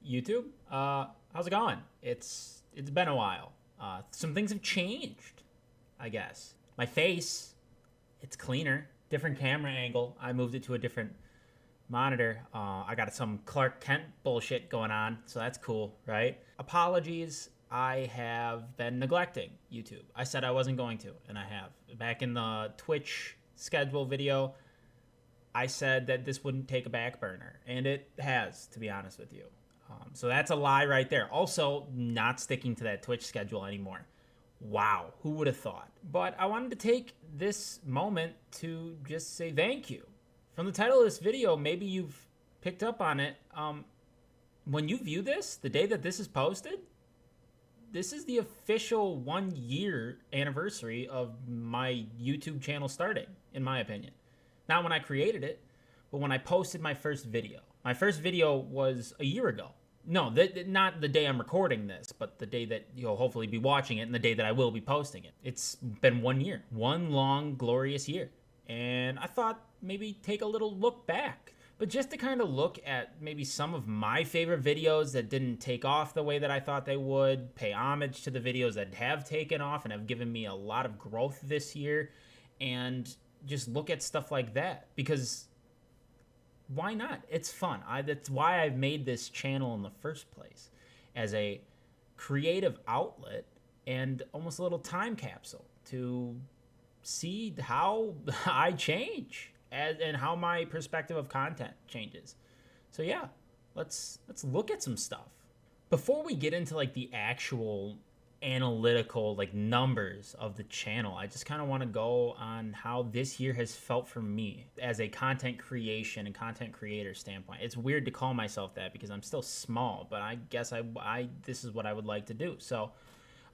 YouTube. How's it going? It's been a while. Some things have changed, I guess. My face, it's cleaner, different camera angle. I moved it to a different monitor. I got some Clark Kent bullshit going on, so that's cool, right? Apologies. I have been neglecting YouTube. I said I wasn't going to, and I have. Back in the Twitch schedule video, I said that this wouldn't take a back burner, and it has, to be honest with you. So that's a lie right there. Also, not sticking to that Twitch schedule anymore. Wow, who would have thought? But I wanted to take this moment to just say thank you. From the title of this video, maybe you've picked up on it. When you view this, the day that this is posted, this is the official 1 year anniversary of my YouTube channel starting, in my opinion. Not when I created it, but when I posted my first video. My first video was a year ago. No, not the day I'm recording this, but the day that you'll hopefully be watching it and the day that I will be posting it. It's been 1 year, one long, glorious year. And I thought maybe take a little look back. But just to kind of look at maybe some of my favorite videos that didn't take off the way that I thought they would, pay homage to the videos that have taken off and have given me a lot of growth this year, and just look at stuff like that. Because why not? It's fun. That's why I've made this channel in the first place, as a creative outlet and almost a little time capsule to see how I change and how my perspective of content changes. So yeah, let's look at some stuff. Before we get into like the actual analytical like numbers of the channel, I just kind of want to go on how this year has felt for me as a content creation and content creator standpoint. It's weird to call myself that because I'm still small, but I guess I this is what I would like to do. So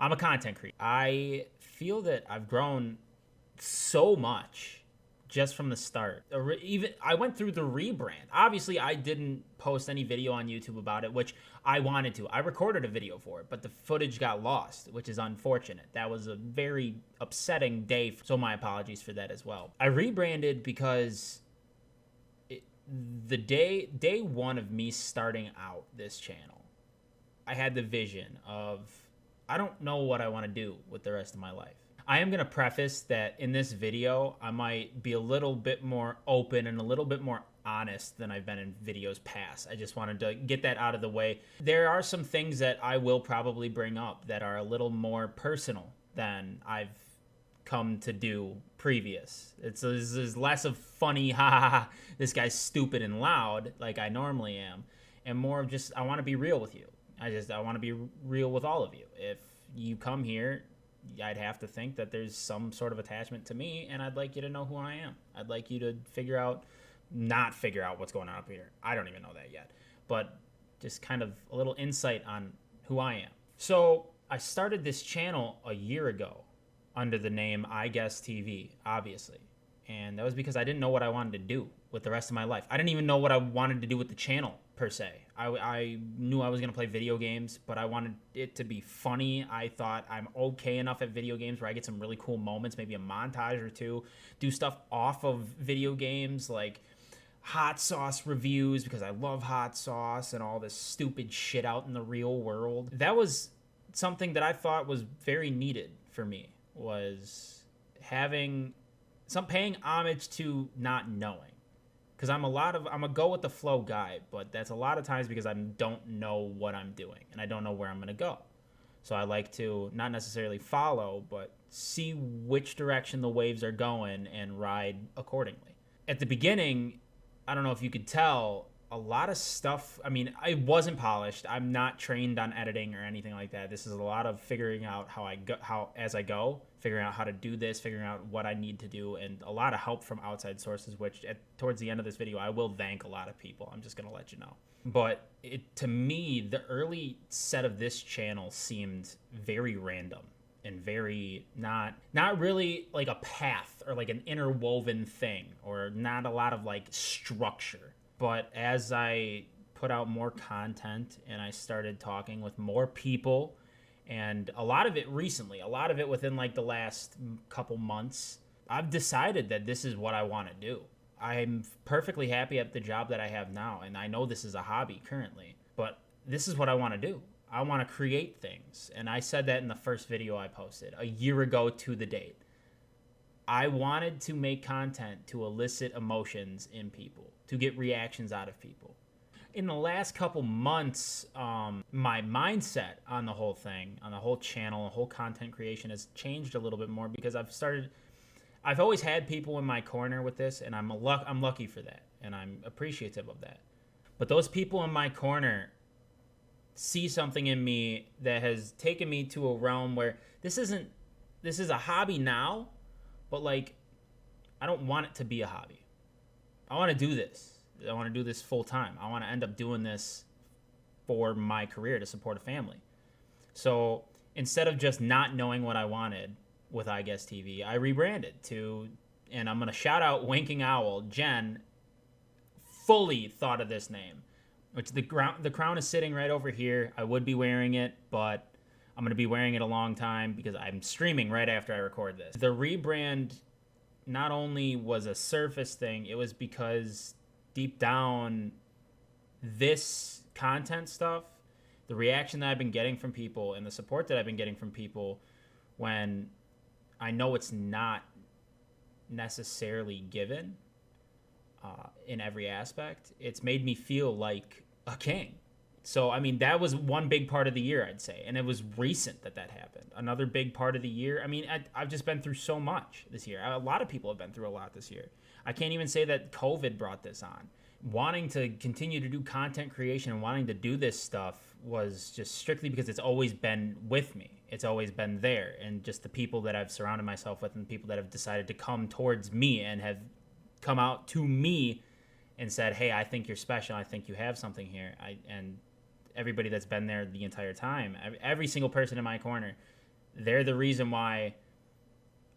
I'm a content creator. I feel that I've grown so much just from the start. Even I went through the rebrand. Obviously, I didn't post any video on YouTube about it, which I wanted to. I recorded a video for it, but the footage got lost, which is unfortunate. That was a very upsetting day, so my apologies for that as well. I rebranded because the day one of me starting out this channel, I had the vision of, I don't know what I want to do with the rest of my life. I am going to preface that in this video, I might be a little bit more open and a little bit more honest than I've been in videos past. I just wanted to get that out of the way. There are some things that I will probably bring up that are a little more personal than I've come to do previous. This is less of funny, ha ha ha, this guy's stupid and loud like I normally am, and more of just, I want to be real with you. I want to be real with all of you. If you come here, I'd have to think that there's some sort of attachment to me, and I'd like you to know who I am. I'd like you to not figure out what's going on up here. I don't even know that yet, but just kind of a little insight on who I am. So I started this channel a year ago under the name I Guess TV, obviously. And that was because I didn't know what I wanted to do with the rest of my life. I didn't even know what I wanted to do with the channel, per se. I knew I was going to play video games, but I wanted it to be funny. I thought I'm okay enough at video games where I get some really cool moments, maybe a montage or two, do stuff off of video games like hot sauce reviews because I love hot sauce and all this stupid shit out in the real world. That was something that I thought was very needed for me, was having some paying homage to not knowing. Because I'm a go with the flow guy, but that's a lot of times because I don't know what I'm doing and I don't know where I'm going to go. So I like to not necessarily follow, but see which direction the waves are going and ride accordingly. At the beginning, I don't know if you could tell, a lot of stuff, I mean, I wasn't polished. I'm not trained on editing or anything like that. This is a lot of figuring out as I go, figuring out how to do this, figuring out what I need to do, and a lot of help from outside sources, which towards the end of this video, I will thank a lot of people. I'm just going to let you know. But to me, the early set of this channel seemed very random and very not really like a path or like an interwoven thing, or not a lot of like structure. But as I put out more content and I started talking with more people, and a lot of it recently, a lot of it within like the last couple months, I've decided that this is what I want to do. I'm perfectly happy at the job that I have now, and I know this is a hobby currently, but this is what I want to do. I want to create things. And I said that in the first video I posted a year ago to the date. I wanted to make content to elicit emotions in people, to get reactions out of people. In the last couple months, my mindset on the whole thing, on the whole channel, the whole content creation has changed a little bit more because I've always had people in my corner with this, and I'm lucky for that, and I'm appreciative of that. But those people in my corner see something in me that has taken me to a realm where this is a hobby now, but like, I don't want it to be a hobby. I want to do this. I want to do this full time. I want to end up doing this for my career to support a family. So instead of just not knowing what I wanted with I Guess TV, I rebranded to, and I'm going to shout out Winking Owl. Jen fully thought of this name, which the crown is sitting right over here. I would be wearing it, but I'm going to be wearing it a long time because I'm streaming right after I record this. The rebrand not only was a surface thing, it was because deep down, this content stuff, the reaction that I've been getting from people and the support that I've been getting from people when I know it's not necessarily given in every aspect, it's made me feel like a king. So, I mean, that was one big part of the year, I'd say. And it was recent that happened. Another big part of the year. I mean, I've just been through so much this year. A lot of people have been through a lot this year. I can't even say that COVID brought this on. Wanting to continue to do content creation and wanting to do this stuff was just strictly because it's always been with me. It's always been there. And just the people that I've surrounded myself with and the people that have decided to come towards me and have come out to me and said, hey, I think you're special. I think you have something here. And everybody that's been there the entire time, every single person in my corner, they're the reason why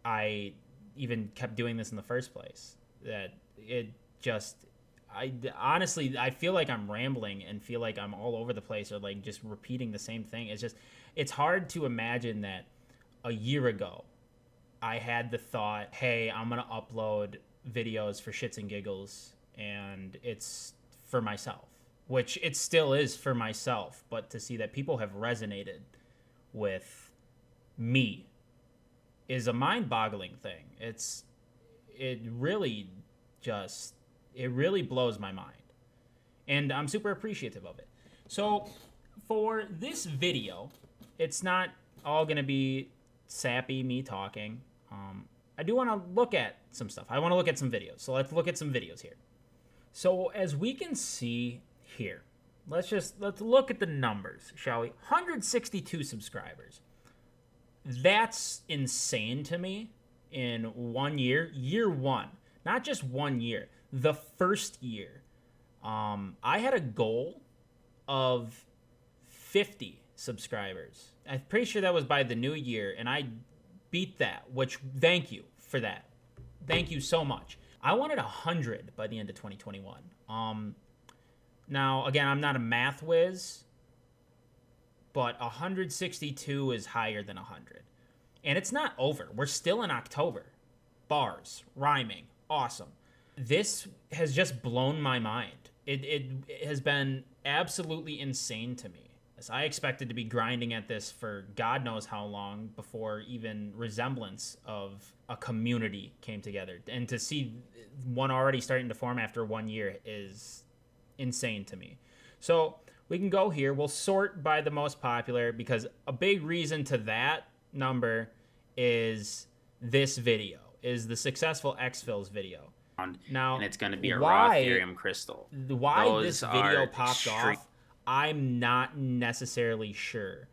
I even kept doing this in the first place. That it just, honestly, I feel like I'm rambling and feel like I'm all over the place or like just repeating the same thing. It's hard to imagine that a year ago I had the thought, hey, I'm going to upload videos for shits and giggles and it's for myself, which it still is for myself. But to see that people have resonated with me is a mind-boggling thing. It really blows my mind. And I'm super appreciative of it. So for this video, it's not all going to be sappy me talking. I do want to look at some stuff. I want to look at some videos. So let's look at some videos here. So as we can see here, let's look at the numbers, shall we? 162 subscribers. That's insane to me in 1 year. Year one. Not just 1 year. The first year, I had a goal of 50 subscribers. I'm pretty sure that was by the new year, and I beat that, which thank you for that. Thank you so much. I wanted 100 by the end of 2021. Now, again, I'm not a math whiz, but 162 is higher than 100. And it's not over. We're still in October. Bars, rhyming, awesome. This has just blown my mind. It has been absolutely insane to me. As I expected to be grinding at this for God knows how long before even resemblance of a community came together. And to see one already starting to form after 1 year is insane to me. So we can go here. We'll sort by the most popular because a big reason to that number is this video, is the successful X-Fills video. Now, and it's going to be a raw Ethereum crystal. Why this video popped off, I'm not necessarily sure.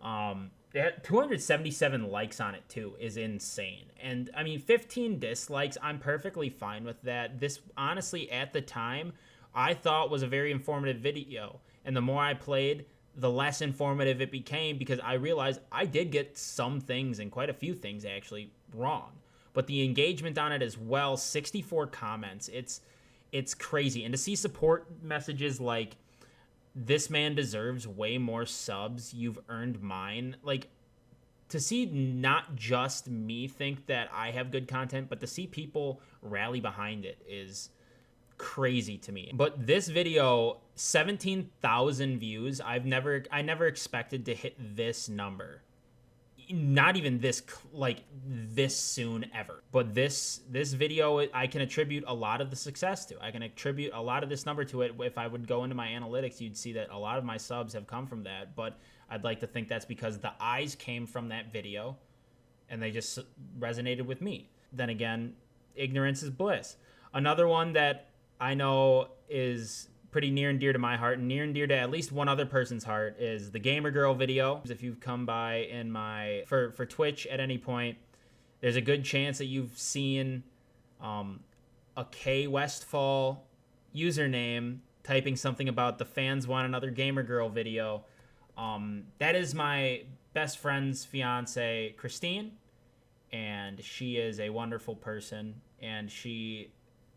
They had 277 likes on it too, is insane. And I mean, 15 dislikes, I'm perfectly fine with that. This, honestly, at the time, I thought was a very informative video. And the more I played, the less informative it became because I realized I did get some things, and quite a few things actually, wrong. But the engagement on it as well, 64 comments, it's crazy. And to see support messages like, this man deserves way more subs, you've earned mine, like, to see not just me think that I have good content, but to see people rally behind it is crazy to me. But this video, 17,000 views. I never expected to hit this number. Not even this soon ever. But this video, I can attribute a lot of the success to. I can attribute a lot of this number to it. If I would go into my analytics, you'd see that a lot of my subs have come from that. But I'd like to think that's because the eyes came from that video and they just resonated with me. Then again, ignorance is bliss. Another one that I know is pretty near and dear to my heart, and near and dear to at least one other person's heart, is the Gamer Girl video. If you've come by in for Twitch at any point, there's a good chance that you've seen a K Westfall username typing something about the fans want another Gamer Girl video. That is my best friend's fiance, Christine, and she is a wonderful person, and she,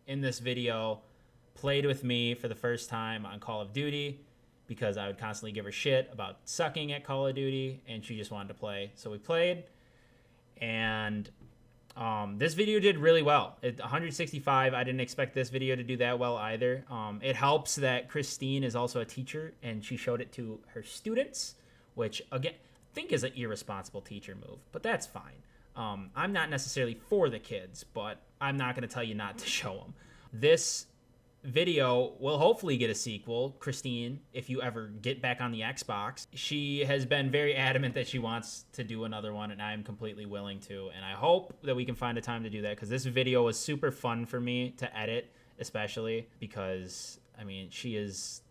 in this video, played with me for the first time on Call of Duty because I would constantly give her shit about sucking at Call of Duty, and she just wanted to play. So we played, and this video did really well. 165, I didn't expect this video to do that well either. It helps that Christine is also a teacher, and she showed it to her students, which, again, I think is an irresponsible teacher move, but that's fine. I'm not necessarily for the kids, but I'm not going to tell you not to show them. This video will hopefully get a sequel. Christine, if you ever get back on the Xbox, she has been very adamant that she wants to do another one, and I am completely willing to, and I hope that we can find a time to do that, because this video was super fun for me to edit, especially because, I mean, she is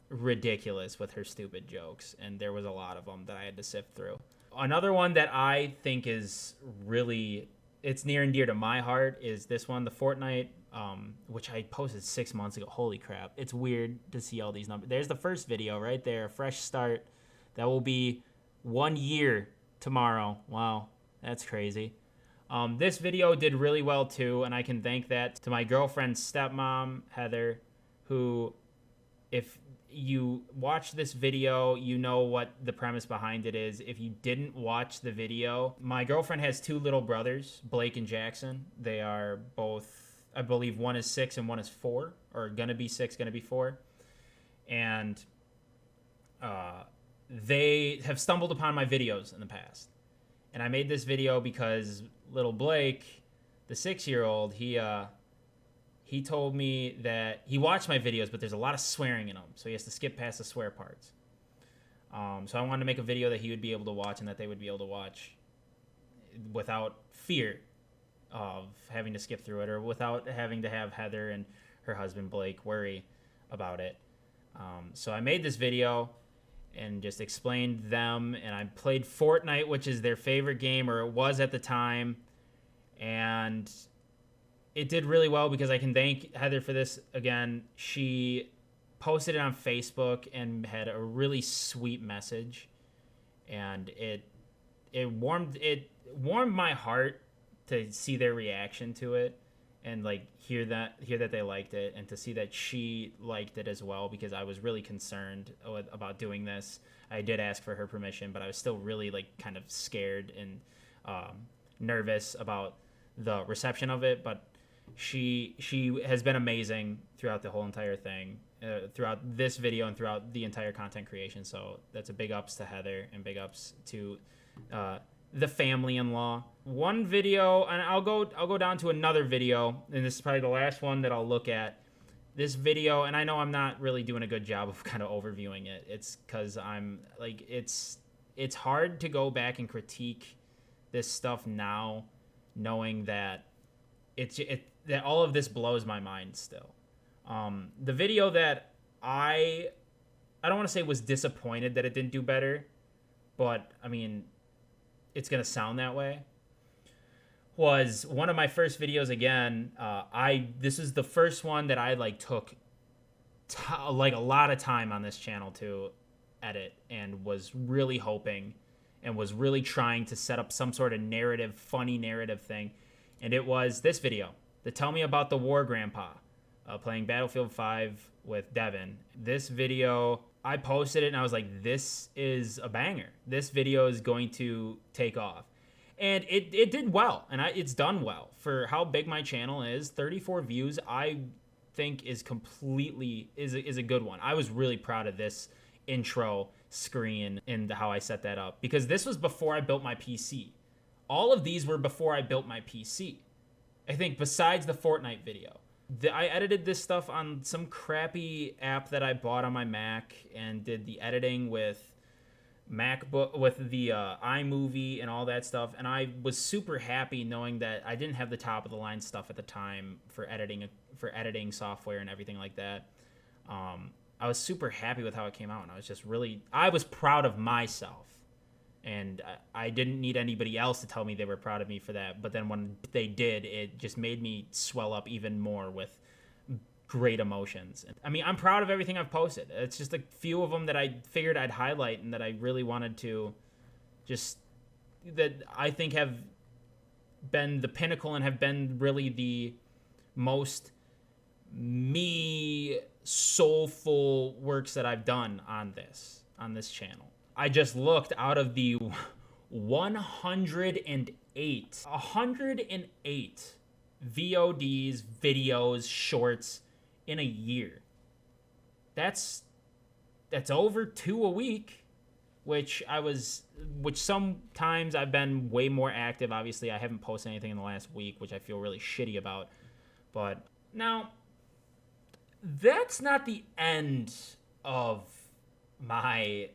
ridiculous with her stupid jokes, and there was a lot of them that I had to sift through. Another one that I think is really, it's near and dear to my heart, is this one, the Fortnite, which I posted 6 months ago. Holy crap. It's weird to see all these numbers. There's the first video right there, a fresh start. That will be 1 year tomorrow. Wow, that's crazy. This video did really well too, and I can thank that to my girlfriend's stepmom, Heather, who, if you watch this video, you know what the premise behind it is. If you didn't watch the video, my girlfriend has two little brothers, Blake and Jackson. They are both, I believe one is 6 and one is 4, or gonna be 6, gonna be 4. And they have stumbled upon my videos in the past. And I made this video because little Blake, the 6-year-old, he told me that he watched my videos, but there's a lot of swearing in them, so he has to skip past the swear parts. So I wanted to make a video that he would be able to watch and that they would be able to watch without fear of having to skip through it, or without having to have Heather and her husband Blake worry about it. So I made this video and just explained them, and I played Fortnite, which is their favorite game, or it was at the time, and it did really well because I can thank Heather for this again. She posted it on Facebook and had a really sweet message, and it warmed my heart to see their reaction to it, and like hear that they liked it, and to see that she liked it as well, because I was really concerned about doing this. I did ask for her permission, but I was still really like kind of scared and nervous about the reception of it. But she has been amazing throughout the whole entire thing, throughout this video and throughout the entire content creation. So that's a big ups to Heather, and big ups to the family-in-law. One video, and I'll go down to another video, and this is probably the last one that I'll look at. This video, and I know I'm not really doing a good job of kind of overviewing it. It's because I'm like, it's hard to go back and critique this stuff now, knowing that that all of this blows my mind still. The video that I don't want to say was disappointed that it didn't do better, but I mean, it's gonna sound that way, was one of my first videos again. This is the first one that I like took like a lot of time on this channel to edit, and was really hoping and was really trying to set up some sort of narrative, funny narrative thing. And it was this video, the Tell Me About the War Grandpa, playing Battlefield 5 with Devin. This video, I posted it and I was like, this is a banger. This video is going to take off. And it did well, and it's done well. For how big my channel is, 34 views, I think is completely is a good one. I was really proud of this intro screen and how I set that up, because this was before I built my PC. All of these were before I built my PC. I think besides the Fortnite video. I edited this stuff on some crappy app that I bought on my Mac and did the editing with MacBook, with the iMovie and all that stuff. And I was super happy knowing that I didn't have the top of the line stuff at the time for editing software and everything like that. I was super happy with how it came out, and I was proud of myself. And I didn't need anybody else to tell me they were proud of me for that. But then when they did, it just made me swell up even more with great emotions. I mean, I'm proud of everything I've posted. It's just a few of them that I figured I'd highlight and that I really wanted to that I think have been the pinnacle and have been really the most me soulful works that I've done on this channel. I just looked out of the 108 VODs, videos, shorts in a year. That's over 2 a week, which sometimes I've been way more active. Obviously, I haven't posted anything in the last week, which I feel really shitty about. But now, that's not the end of my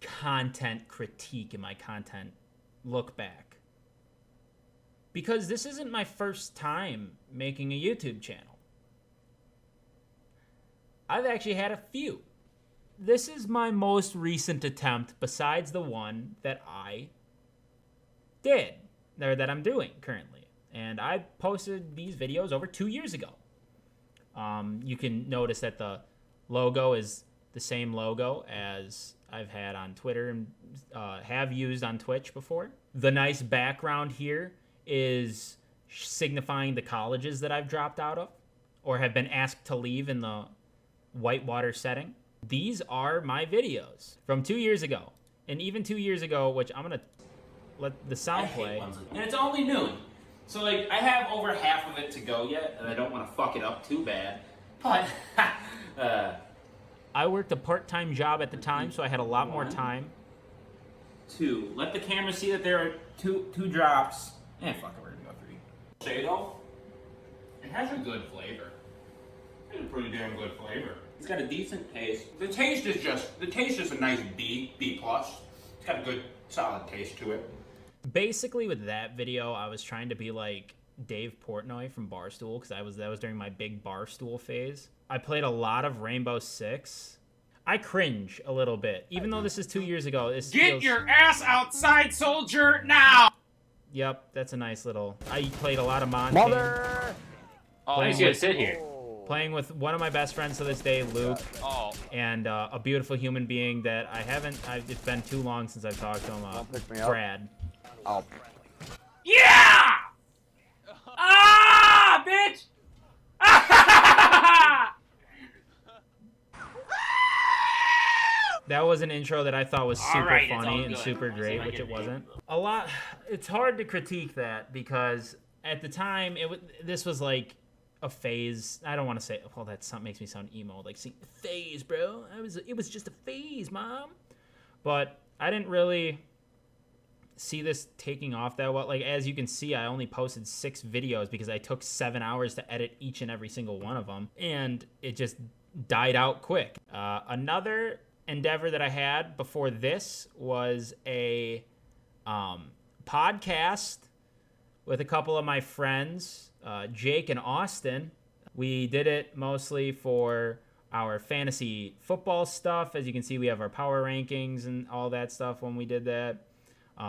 content critique and my content look back, because this isn't my first time making a YouTube channel. I've actually had a few. This is my most recent attempt besides the one that I did, or that I'm doing currently. And I posted these videos over 2 years ago. You can notice that the logo is the same logo as I've had on Twitter and have used on Twitch before. The nice background here is signifying the colleges that I've dropped out of or have been asked to leave in the whitewater setting. These are my videos from 2 years ago. And even 2 years ago, which I'm going to let the sound play. And it's only noon. So, like, I have over half of it to go yet, and I don't want to fuck it up too bad. But, I worked a part-time job at the time, so I had a lot more time. 2. Let the camera see that there are two drops. Fuck it, we're gonna go 3. Say though, it has a good flavor. It's a pretty damn good flavor. It's got a decent taste. The taste is just a nice B+. It's got a good, solid taste to it. Basically, with that video, I was trying to be like Dave Portnoy from Barstool, because that was during my big Barstool phase. I played a lot of Rainbow Six. I cringe a little bit, even though this is 2 years ago. Get your ass outside, soldier, now! Yep, that's a nice little. I played a lot of Montagne. Mother! Oh, he's gonna sit here. Playing with one of my best friends to this day, Luke, and a beautiful human being that it's been too long since I've talked to him, Brad. Oh. Yeah! Ah, bitch! That was an intro that I thought was super right, funny and super great, which it wasn't. It's hard to critique that, because at the time, this was like a phase. I don't want to say, well, makes me sound emo, like phase, bro. It was just a phase, mom. But I didn't really see this taking off that well. Like, as you can see, I only posted 6 videos because I took 7 hours to edit each and every single one of them, and it just died out quick. Another endeavor that I had before this was a podcast with a couple of my friends, Jake and Austin. We did it mostly for our fantasy football stuff. As you can see, we have our power rankings and all that stuff when we did that.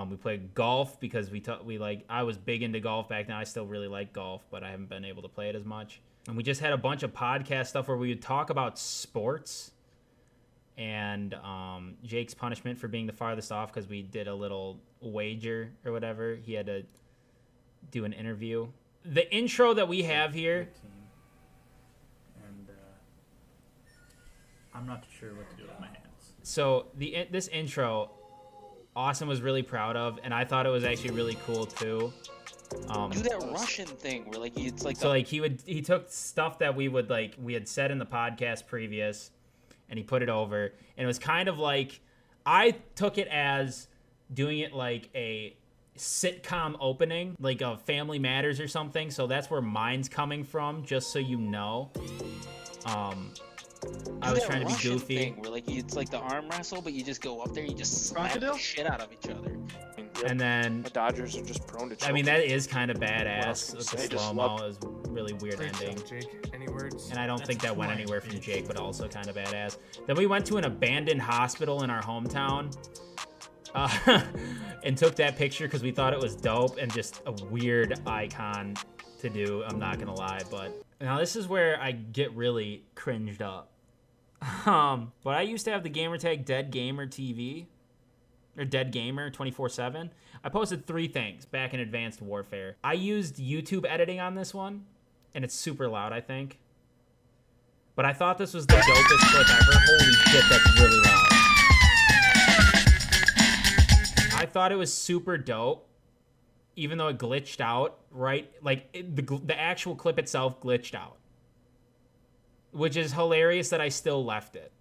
We played golf because I was big into golf back then. I still really like golf, but I haven't been able to play it as much. And we just had a bunch of podcast stuff where we would talk about sports. And Jake's punishment for being the farthest off, because we did a little wager or whatever. He had to do an interview. The intro that we have here, and I'm not sure what to do with my hands. So this intro, Austin was really proud of, and I thought it was actually really cool too. Do that Russian thing where like it's like So like he took stuff that we had said in the podcast previous, and he put it over, and it was kind of like, I took it as doing it like a sitcom opening, like a Family Matters or something. So that's where mine's coming from, just so you know. I was trying to be Russian goofy. thing where like it's like the arm wrestle, but you just go up there, you just slap Crocodile? the shit out of each other. And then The Dodgers are just prone to choking. I mean, that is kind of What badass. else can you With say? the Just slow-mo is really weird Great ending. job, Jake. Any words? And I don't think that went anywhere from Jake, but also kind of badass. Then we went to an abandoned hospital in our hometown and took that picture because we thought it was dope and just a weird icon to do. I'm not going to lie. But now this is where I get really cringed up. But I used to have the gamer tag Dead Gamer TV. Or Dead Gamer 24/7. I posted 3 things back in Advanced Warfare. I used YouTube editing on this one, and it's super loud, I think. But I thought this was the dopest clip ever. Holy shit, that's really loud. I thought it was super dope, even though it glitched out, right? Like, the actual clip itself glitched out. Which is hilarious that I still left it.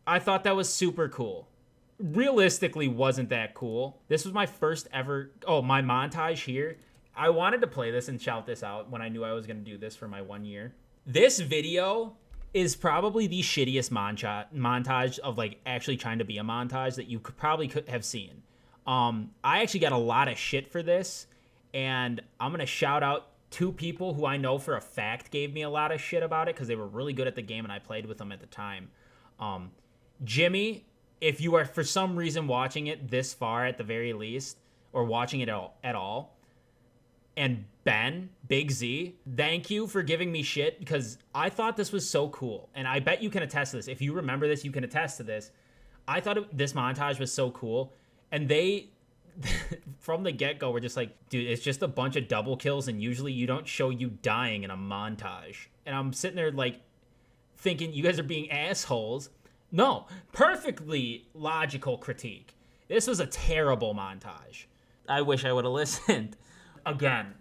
I thought that was super cool. Realistically, wasn't that cool. This was my first ever... Oh, my montage here. I wanted to play this and shout this out when I knew I was going to do this for my 1 year. This video is probably the shittiest montage of, like, actually trying to be a montage that you could have seen. I actually got a lot of shit for this, and I'm going to shout out 2 people who I know for a fact gave me a lot of shit about it because they were really good at the game and I played with them at the time. Jimmy, if you are for some reason watching it this far at the very least, or watching it at all, and Ben, Big Z, thank you for giving me shit because I thought this was so cool. And I bet you can attest to this. If you remember this, you can attest to this. I thought this montage was so cool. And they, from the get-go, were just like, dude, it's just a bunch of double kills and usually you don't show you dying in a montage. And I'm sitting there like thinking you guys are being assholes. No, perfectly logical critique. This was a terrible montage. I wish I would have listened. Again,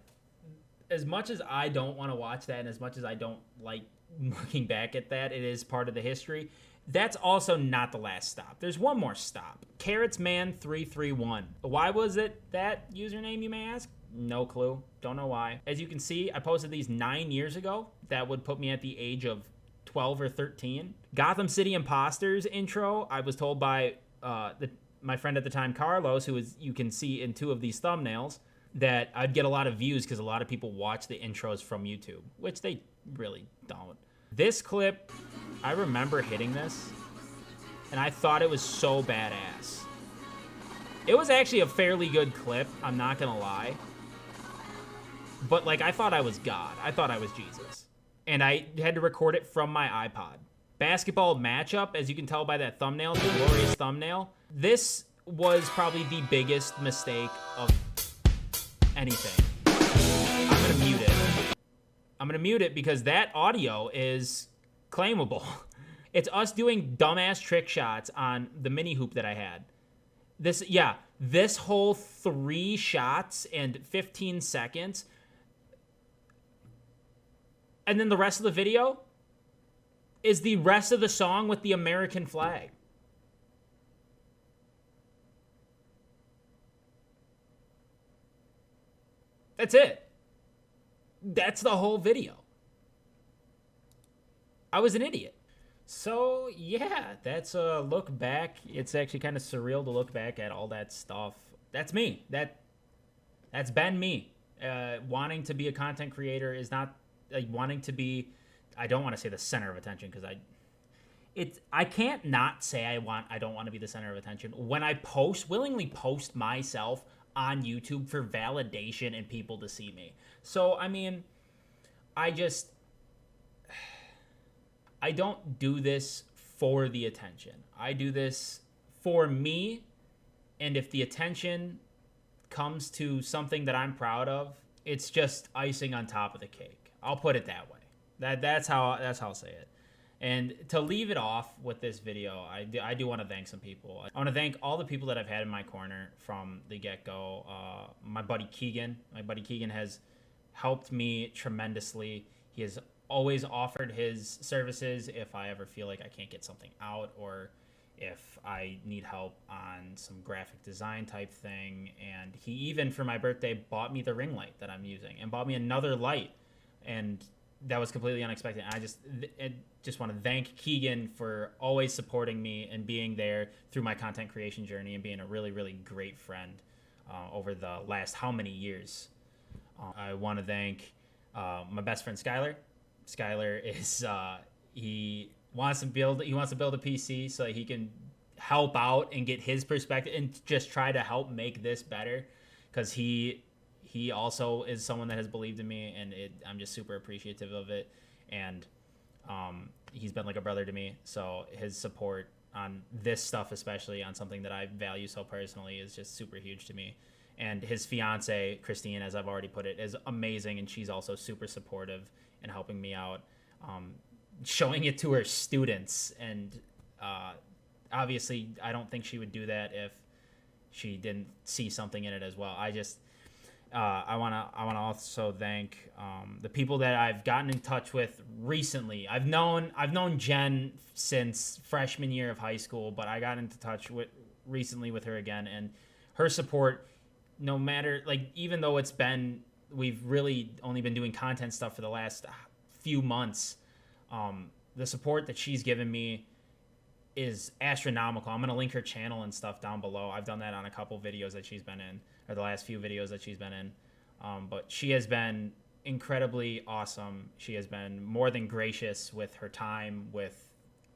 as much as I don't want to watch that and as much as I don't like looking back at that, it is part of the history. That's also not the last stop. There's one more stop. CarrotsMan331. Why was it that username, you may ask? No clue. Don't know why. As you can see, I posted these 9 years ago. That would put me at the age of 12 or 13. Gotham City Imposters intro, I was told by my friend at the time, Carlos, who is, you can see in 2 of these thumbnails, that I'd get a lot of views because a lot of people watch the intros from YouTube, which they really don't. This clip, I remember hitting this, and I thought it was so badass. It was actually a fairly good clip, I'm not gonna lie. But, like, I thought I was God. I thought I was Jesus. And I had to record it from my iPod. Basketball matchup, as you can tell by that thumbnail, the glorious thumbnail. This was probably the biggest mistake of anything. I'm gonna mute it. I'm gonna mute it because that audio is claimable. It's us doing dumbass trick shots on the mini hoop that I had. This whole 3 shots and 15 seconds. And then the rest of the video is the rest of the song with the American flag. That's it. That's the whole video. I was an idiot. So, yeah, that's a look back. It's actually kind of surreal to look back at all that stuff. That's me. That's been me. Wanting to be a content creator is not like wanting to be, I don't want to say the center of attention because I can't not say I don't want to be the center of attention when I willingly post myself on YouTube for validation and people to see me. So, I mean, I don't do this for the attention. I do this for me, and if the attention comes to something that I'm proud of, it's just icing on top of the cake. I'll put it that way. That's how I'll say it. And to leave it off with this video, I do want to thank some people. I want to thank all the people that I've had in my corner from the get-go. My buddy Keegan. My buddy Keegan has helped me tremendously. He has always offered his services if I ever feel like I can't get something out, or if I need help on some graphic design type thing. And he even, for my birthday, bought me the ring light that I'm using and bought me another light. And that was completely unexpected. I just want to thank Keegan for always supporting me and being there through my content creation journey and being a really, really great friend over the last how many years. I want to thank my best friend Skylar. Skylar is he wants to build a PC so that he can help out and get his perspective and just try to help make this better, because he also is someone that has believed in me, and I'm just super appreciative of it. And he's been like a brother to me, so his support on this stuff, especially on something that I value so personally, is just super huge to me. And his fiance Christine, as I've already put it, is amazing, and she's also super supportive in helping me out, showing it to her students. And obviously I don't think she would do that if she didn't see something in it as well. I want to also thank the people that I've gotten in touch with recently. I've known Jen since freshman year of high school, but I got into touch recently with her again, and her support, no matter, like, even though we've really only been doing content stuff for the last few months, the support that she's given me is astronomical. I'm going to link her channel and stuff down below. I've done that on a couple videos that she's been in, or the last few videos that she's been in. But she has been incredibly awesome. She has been more than gracious with her time, with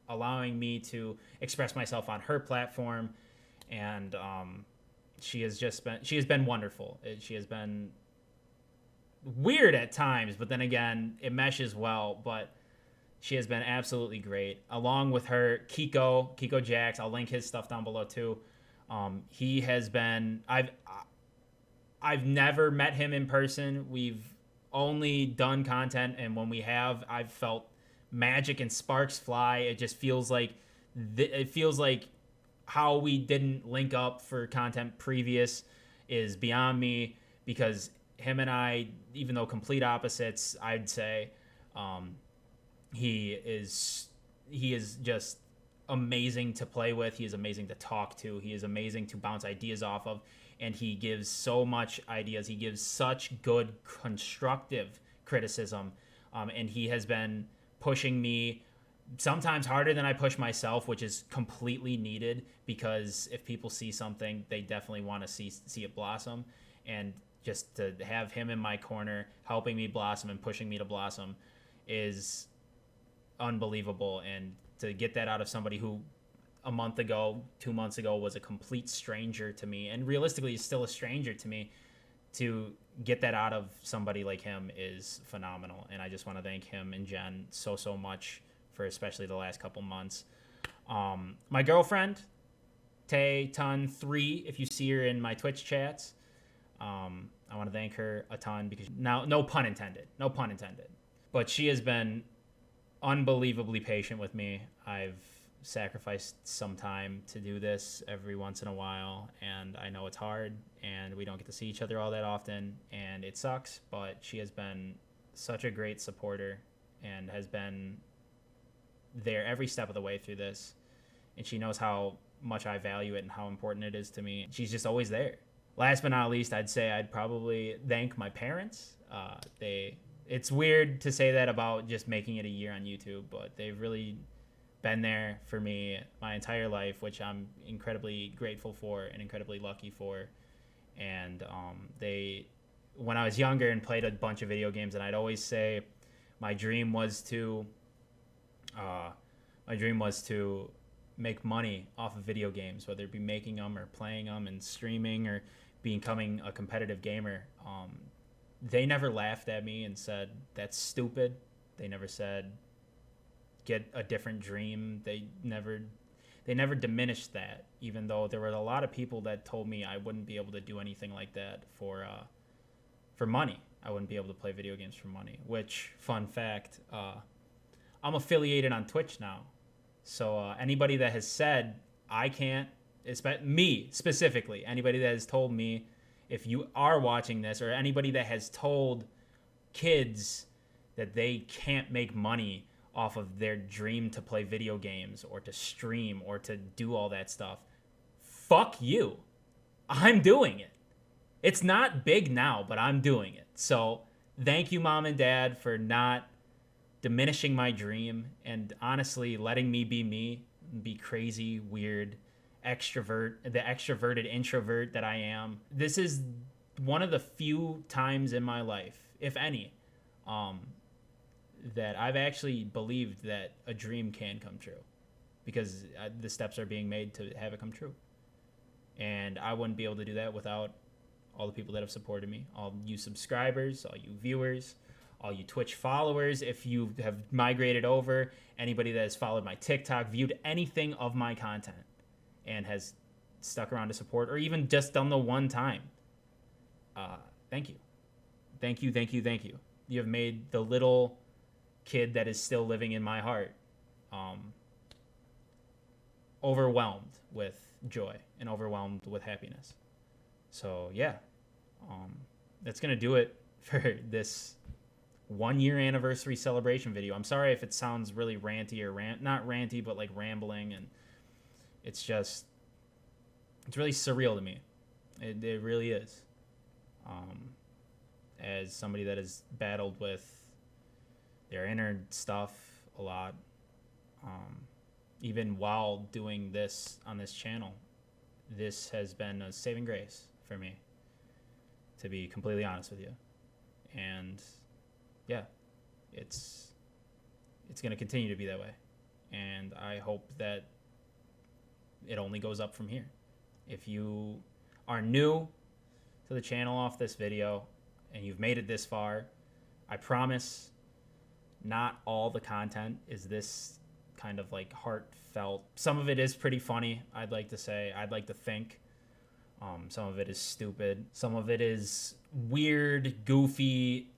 allowing me to express myself on her platform. And she has been wonderful. She has been weird at times, but then again, it meshes well. But she has been absolutely great. Along with her, Kiko Jax, I'll link his stuff down below too. He has been, I've never met him in person. We've only done content, and when we have, I've felt magic and sparks fly. It just feels like how we didn't link up for content previous is beyond me, because him and I, even though complete opposites, I'd say, he is just amazing to play with. He is amazing to talk to. He is amazing to bounce ideas off of, and he gives so much ideas. He gives such good constructive criticism, and he has been pushing me sometimes harder than I push myself, which is completely needed, because if people see something, they definitely want to see it blossom. And just to have him in my corner helping me blossom and pushing me to blossom is unbelievable. And to get that out of somebody who a month ago, 2 months ago, was a complete stranger to me, and realistically is still a stranger to me, to get that out of somebody like him is phenomenal. And I just want to thank him and Jen so much for especially the last couple months. My girlfriend, Tay Ton 3, if you see her in my Twitch chats, I want to thank her a ton, because now, no pun intended, but she has been unbelievably patient with me. I've sacrificed some time to do this every once in a while, and I know it's hard, and we don't get to see each other all that often, and it sucks, but she has been such a great supporter and has been there every step of the way through this, and she knows how much I value it and how important it is to me. She's just always there. Last but not least, I'd say I'd probably thank my parents. It's weird to say that about just making it a year on YouTube, but they've really been there for me my entire life, which I'm incredibly grateful for and incredibly lucky for. And when I was younger and played a bunch of video games, and I'd always say my dream was to make money off of video games, whether it be making them or playing them and streaming or becoming a competitive gamer. They never laughed at me and said, that's stupid. They never said, get a different dream. They never diminished that, even though there were a lot of people that told me I wouldn't be able to do anything like that for money. I wouldn't be able to play video games for money, which, fun fact, I'm affiliated on Twitch now. So anybody that has said I can't, me specifically, anybody that has told me, if you are watching this, or anybody that has told kids that they can't make money off of their dream to play video games or to stream or to do all that stuff, fuck you. I'm doing it. It's not big now, but I'm doing it. So thank you, Mom and Dad, for not diminishing my dream and honestly letting me, be crazy, weird, the extroverted introvert that I am. This is one of the few times in my life, if any, that I've actually believed that a dream can come true, because the steps are being made to have it come true. And I wouldn't be able to do that without all the people that have supported me, all you subscribers, all you viewers, all you Twitch followers. If you have migrated over, anybody that has followed my TikTok, viewed anything of my content, and has stuck around to support, or even just done the one time, thank you. Thank you, thank you, thank you. You have made the little kid that is still living in my heart overwhelmed with joy and overwhelmed with happiness. So yeah, that's gonna do it for this 1 year anniversary celebration video. I'm sorry if it sounds really ranty or not ranty, but like rambling, and it's really surreal to me. It really is. As somebody that has battled with their inner stuff a lot, even while doing this on this channel, this has been a saving grace for me, to be completely honest with you. And yeah, it's going to continue to be that way. And I hope that it only goes up from here. If you are new to the channel off this video and you've made it this far, I promise not all the content is this kind of like heartfelt. Some of it is pretty funny, I'd like to say. I'd like to think. Some of it is stupid. Some of it is weird, goofy,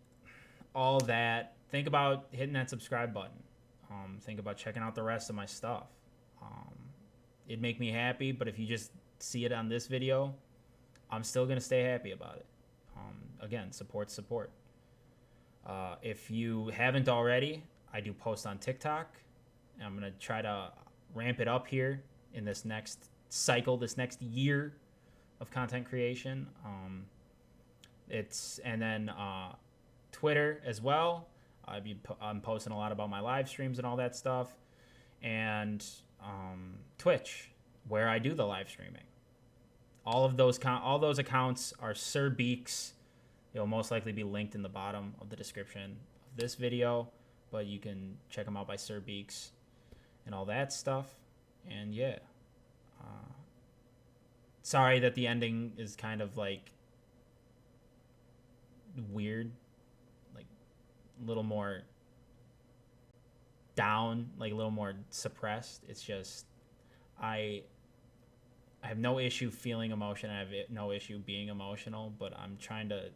all that. Think about hitting that subscribe button. Think about checking out the rest of my stuff. It'd make me happy, but if you just see it on this video, I'm still going to stay happy about it. Again, support. If you haven't already, I do post on TikTok. And I'm going to try to ramp it up here in this next cycle, this next year of content creation. And then Twitter as well. I'm posting a lot about my live streams and all that stuff. And Twitch, where I do the live streaming. All those accounts are Sir Beaks. It'll most likely be linked in the bottom of the description of this video, but you can check them out by Sir Beaks and all that stuff. And yeah, sorry that the ending is kind of like weird, like a little more down, like a little more suppressed. It's just I have no issue feeling emotion. I have no issue being emotional, but I'm trying to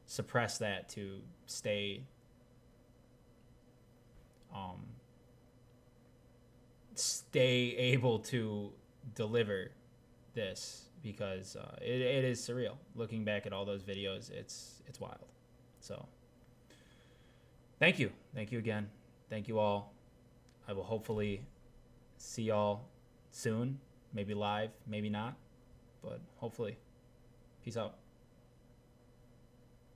suppress that to stay able to deliver this, because it is surreal. Looking back at all those videos, it's wild. So thank you again. Thank you all. I will hopefully see y'all soon. Maybe live, maybe not, but hopefully. Peace out.